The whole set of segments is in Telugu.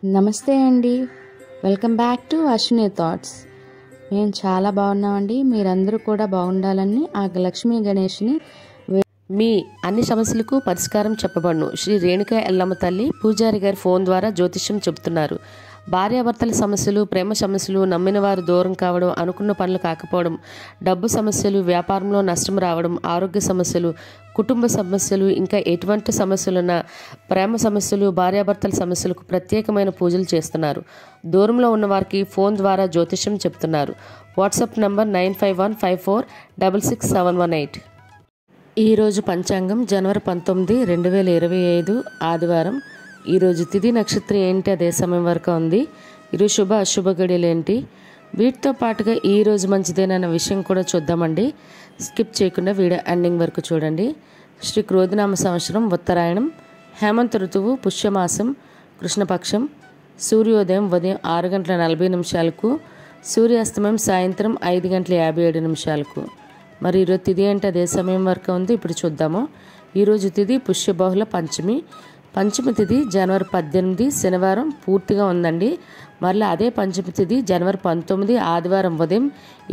నమస్తే అండి, welcome back to Ashwini thoughts. మేము చాలా బాగున్నామండి. మీరందరూ కూడా బాగుండాలని ఆ లక్ష్మీ గణేష్ని మీ అన్ని సమస్యలకు పరిష్కారం చెప్పబడును. శ్రీ రేణుకా ఎల్లమ్మ తల్లి పూజారి గారి ఫోన్ ద్వారా జ్యోతిష్యం చెబుతున్నారు. భార్యాభర్తల సమస్యలు, ప్రేమ సమస్యలు, నమ్మిన వారు దూరం కావడం, అనుకున్న పనులు కాకపోవడం, డబ్బు సమస్యలు, వ్యాపారంలో నష్టం రావడం, ఆరోగ్య సమస్యలు, కుటుంబ సమస్యలు, ఇంకా ఎటువంటి సమస్యలున్నా ప్రేమ సమస్యలు, భార్యాభర్తల సమస్యలకు ప్రత్యేకమైన పూజలు చేస్తున్నారు. దూరంలో ఉన్న వారికి ఫోన్ ద్వారా జ్యోతిష్యం చెప్తున్నారు. WhatsApp number 9515466718. ఈరోజు పంచాంగం జనవరి 19, 2025 ఆదివారం. ఈరోజు తిథి నక్షత్రం ఏంటి, అదే సమయం వరకు ఉంది. ఈరోజు శుభ అశుభ గడియలు ఏంటి, వీటితో పాటుగా ఈరోజు మంచిదేనన్న విషయం కూడా చూద్దామండి. స్కిప్ చేయకుండా వీడియో ఎండింగ్ వరకు చూడండి. శ్రీ క్రోధినామ సంవత్సరం ఉత్తరాయణం, హేమంత ఋతువు, పుష్యమాసం, కృష్ణపక్షం, సూర్యోదయం ఉదయం 6:40 సూర్యాస్తమయం సాయంత్రం 5:57. మరి ఈరోజు తిథి అంటే అదే సమయం వరకు ఉంది. ఇప్పుడు చూద్దాము. ఈరోజు తిథి పుష్యబహుళ పంచమి. పంచమి తిథి జనవరి 18 శనివారం పూర్తిగా ఉందండి. మళ్ళీ అదే పంచమి తిథి జనవరి 19 ఆదివారం ఉదయం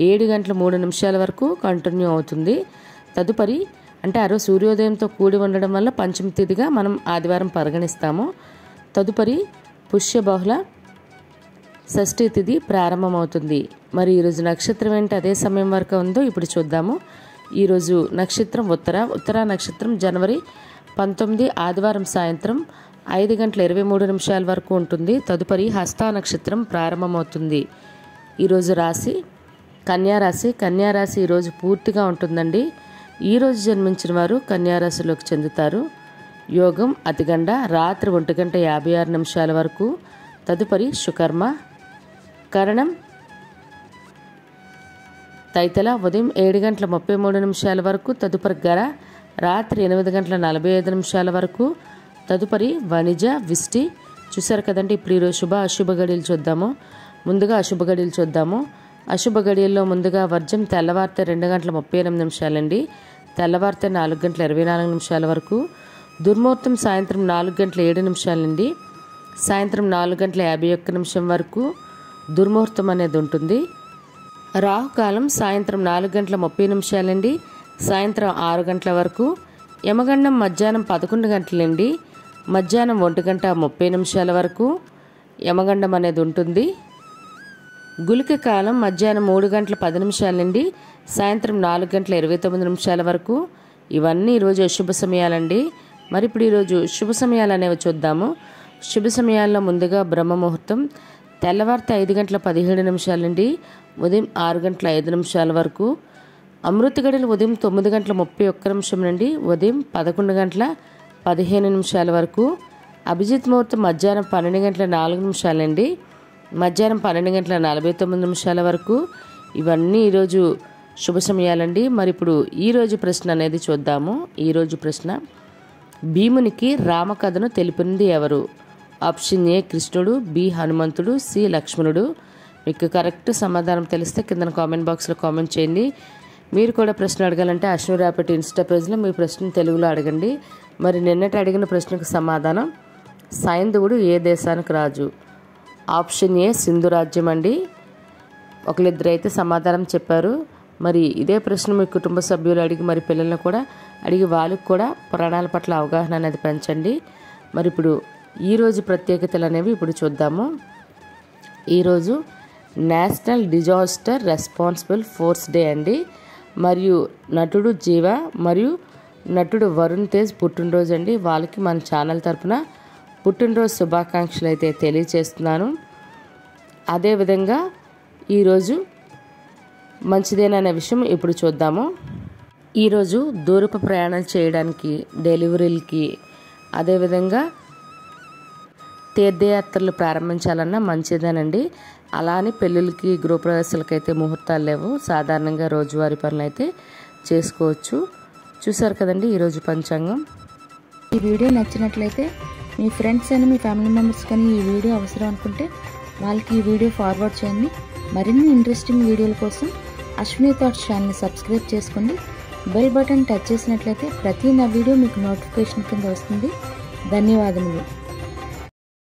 7:03 వరకు కంటిన్యూ అవుతుంది. తదుపరి అంటే ఆ రోజు సూర్యోదయంతో కూడి ఉండడం వల్ల పంచమి తిథిగా మనం ఆదివారం పరిగణిస్తాము. తదుపరి పుష్యబహుళ షష్ఠి తిథి ప్రారంభమవుతుంది. మరి ఈరోజు నక్షత్రం ఏంటి, అదే సమయం వరకు ఉందో ఇప్పుడు చూద్దాము. ఈరోజు నక్షత్రం ఉత్తర నక్షత్రం జనవరి 19 ఆదివారం సాయంత్రం 5:23 వరకు ఉంటుంది. తదుపరి హస్తా నక్షత్రం ప్రారంభమవుతుంది. ఈరోజు రాశి కన్యారాశి. కన్యారాశి ఈరోజు పూర్తిగా ఉంటుందండి. ఈరోజు జన్మించిన వారు కన్యారాశిలోకి చెందుతారు. యోగం అతిగండ రాత్రి 1:56 వరకు. తదుపరి సుకర్మ. కరణం తైతల ఉదయం 7:33 వరకు. తదుపరి గర రాత్రి 8:45 వరకు. తదుపరి వణిజ విష్టి. చూసారు కదండి. ఇప్పుడు ఈరోజు శుభ అశుభ గడియలు చూద్దాము. ముందుగా అశుభ గడియలు చూద్దాము. అశుభ గడియల్లో ముందుగా వర్జం తెల్లవారితే 2:38 అండి. తెల్లవారితే 4:24 వరకు. దుర్ముహూర్తం సాయంత్రం 4:07 అండి. సాయంత్రం 4:51 వరకు దుర్ముహూర్తం అనేది ఉంటుంది. రాహుకాలం సాయంత్రం 4:30 అండి. సాయంత్రం 6 గంటల వరకు. యమగండం మధ్యాహ్నం 11 గంటలండి. మధ్యాహ్నం 1:30 వరకు యమగండం అనేది ఉంటుంది. గుళిక కాలం మధ్యాహ్నం 3:10 అండి. సాయంత్రం 4:29 వరకు. ఇవన్నీ ఈరోజు అశుభ సమయాలండి. మరి ఇప్పుడు ఈరోజు శుభ సమయాలు అనేవి చూద్దాము. శుభ సమయాల్లో ముందుగా బ్రహ్మ ముహూర్తం తెల్లవారితే 5:17 అండి. ఉదయం 6:05 వరకు. అమృత గడియలు ఉదయం 9:31 నుండి ఉదయం 11:15 వరకు. అభిజిత్ ముహూర్తం మధ్యాహ్నం 12:04 అండి. మధ్యాహ్నం 12:49 వరకు. ఇవన్నీ ఈరోజు శుభ సమయాలండి. మరి ఇప్పుడు ఈరోజు ప్రశ్న అనేది చూద్దాము. ఈరోజు ప్రశ్న, భీమునికి రామకథను తెలిపినది ఎవరు? ఆప్షన్ ఏ కృష్ణుడు, బి హనుమంతుడు, సి లక్ష్మణుడు. మీకు కరెక్ట్ సమాధానం తెలిస్తే కింద కామెంట్ బాక్స్లో కామెంట్ చేయండి. మీరు కూడా ప్రశ్న అడగాలంటే అశ్విని రాపటి ఇన్స్టా పేజ్లో మీ ప్రశ్న తెలుగులో అడగండి. మరి నిన్నటి అడిగిన ప్రశ్నకు సమాధానం, సైంధవుడు ఏ దేశానికి రాజు? ఆప్షన్ ఏ సింధు రాజ్యం అండి. ఒకరిద్దరు అయితే సమాధానం చెప్పారు. మరి ఇదే ప్రశ్న మీ కుటుంబ సభ్యులు అడిగి, మరి పిల్లలను కూడా అడిగి వాళ్ళకు కూడా పురాణాల పట్ల అవగాహన అనేది పెంచండి. మరి ఇప్పుడు ఈరోజు ప్రత్యేకతలు అనేవి ఇప్పుడు చూద్దాము. ఈరోజు national disaster responsible force day అండి. మరియు నటుడు జీవ మరియు నటుడు వరుణ్ తేజ్ పుట్టినరోజు అండి. వాళ్ళకి మన ఛానల్ తరఫున పుట్టినరోజు శుభాకాంక్షలు అయితే తెలియచేస్తున్నాను. అదేవిధంగా ఈరోజు మంచిదేననే విషయం ఇప్పుడు చూద్దాము. ఈరోజు దూరపు ప్రయాణాలు చేయడానికి, డెలివరీలకి, అదేవిధంగా తీర్థయాత్రలు ప్రారంభించాలన్నా మంచిదేనండి. అలా అని పెళ్ళిళ్ళకి, గృహప్రవేశాలకైతే ముహూర్తాలు లేవు. సాధారణంగా రోజువారీ పనులు అయితే చేసుకోవచ్చు. చూసారు కదండి ఈరోజు పంచాంగం. ఈ వీడియో నచ్చినట్లయితే మీ ఫ్రెండ్స్ అని, మీ ఫ్యామిలీ మెంబర్స్ కానీ ఈ వీడియో అవసరం అనుకుంటే వాళ్ళకి ఈ వీడియో ఫార్వర్డ్ చేయండి. మరిన్ని ఇంట్రెస్టింగ్ వీడియోల కోసం అశ్విని థాట్స్ ఛానల్ని సబ్స్క్రైబ్ చేసుకోండి. బెల్ బటన్ టచ్ చేసినట్లయితే ప్రతి నా వీడియో మీకు నోటిఫికేషన్ కింద వస్తుంది. ధన్యవాదములు.